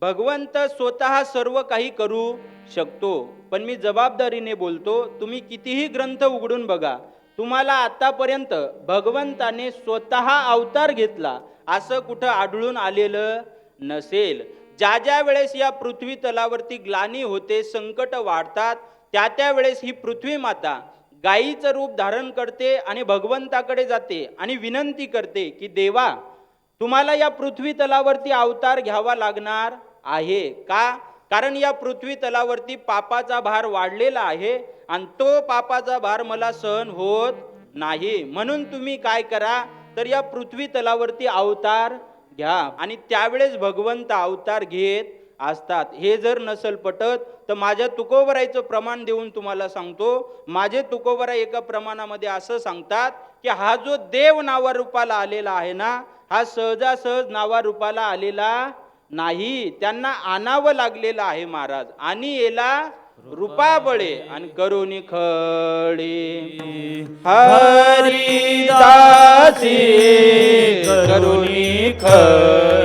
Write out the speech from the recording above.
भगवंत स्वतः सर्व काही करू शकतो, पण मी जबाबदारीने बोलतो, तुम्ही कितीही ग्रंथ उघडून बघा, तुम्हाला आतापर्यंत भगवंताने स्वतः अवतार घेतला असं कुठं आढळून आलेलं नसेल. ज्या ज्या वेळेस या पृथ्वी तलावरती ग्लानी होते, संकट वाढतात, त्या वेळेस ही पृथ्वी माता गायीचं रूप धारण करते आणि भगवंताकडे जाते आणि विनंती करते की देवा, तुम्हाला या पृथ्वी तलावरती अवतार घ्यावा लागणार आहे का? कारण या पृथ्वी तलावरती पापाचा भार वाढलेला आहे आणि तो पापाचा भार मला सहन होत नाही. म्हणून तुम्ही काय करा, तर या पृथ्वी तलावरती अवतार घ्या. आणि त्यावेळेस भगवंत अवतार घेत असतात. हे जर नसल पटत तर माझ्या तुकोबराईचं प्रमाण देऊन तुम्हाला सांगतो. माझे तुकोबराई एका प्रमाणामध्ये असं सांगतात की हा जो देव नावारूपाला आलेला आहे ना, हा सहजासहज नावारूपाला आलेला नाही, त्यांना आणावं लागलेलं आहे महाराज. आणि येला रूपाबळे आणि करुणी खळे हरिदासी करुणी खळे.